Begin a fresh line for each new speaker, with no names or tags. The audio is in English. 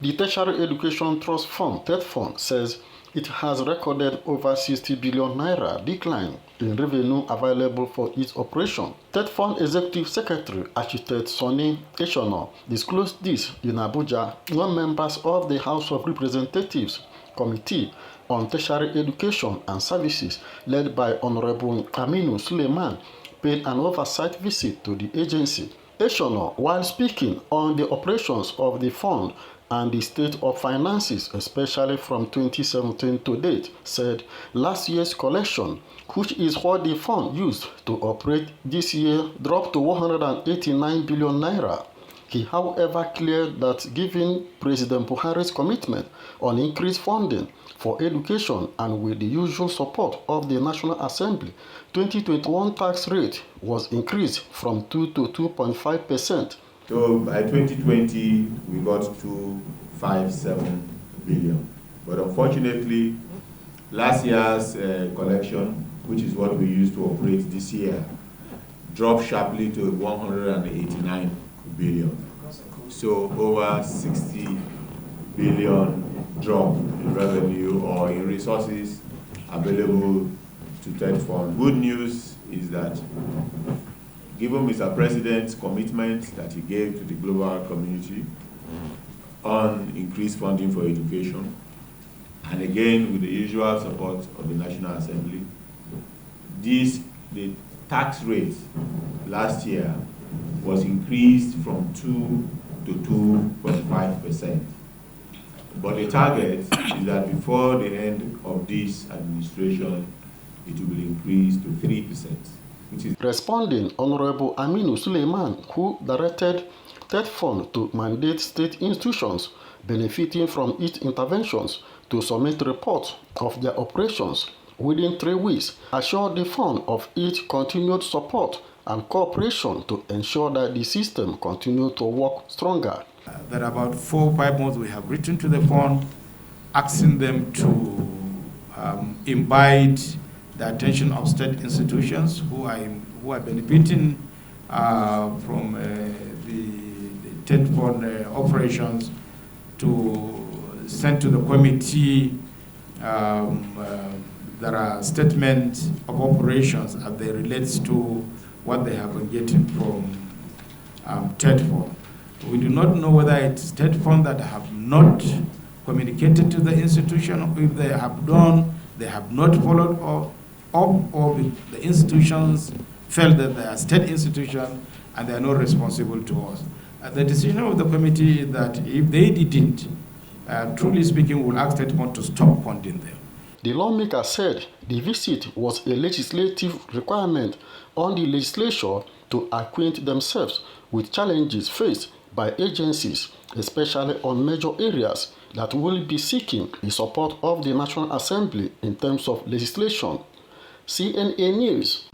The Tertiary Education Trust Fund (TETFund) says it has recorded over 60 billion naira decline in revenue available for its operation. TETFund Executive Secretary Architect Sonny Echono disclosed this in Abuja when members of the House of Representatives Committee on Tertiary Education and Services, led by Hon Aminu Suleiman, paid an oversight visit to the agency. Echono, while speaking on the operations of the fund and the state of finances, especially from 2017 to date, said last year's collection, which is what the fund used to operate this year, dropped to 189 billion naira. He, however, cleared that given President Buhari's commitment on increased funding for education and with the usual support of the National Assembly, 2021 tax rate was increased from 2 to 2.5%.
So by 2020, we got 257 billion. But unfortunately, last year's collection, which is what we used to operate this year, dropped sharply to 189 billion. So over 60 billion drop in revenue or in resources available to TETFund. Good news is that given Mr. President's commitment that he gave to the global community on increased funding for education, and again with the usual support of the National Assembly, the tax rate last year was increased from 2 to 2.5%. But the target is that before the end of this administration, it will be increased to 3%.
Responding, Hon Aminu Suleiman, who directed TETFund to mandate state institutions benefiting from its interventions to submit reports of their operations within 3 weeks, assured the fund of its continued support and cooperation to ensure that the system continues to work stronger.
There are about 4 or 5 months we have written to the fund, asking them to invite the attention of state institutions who are benefiting from the TETFund operations, to send to the committee there are statements of operations as they relates to what they have been getting from TETFund. We do not know whether it's TETFund that have not communicated to the institution, or if they have done, they have not followed up, or the institutions felt that they are state institutions and they are not responsible to us. The decision of the committee is that if they didn't, truly speaking, we'll ask TETFund to stop funding them.
The lawmaker said the visit was a legislative requirement on the legislature to acquaint themselves with challenges faced by agencies, especially on major areas that will be seeking the support of the National Assembly in terms of legislation. CNA News.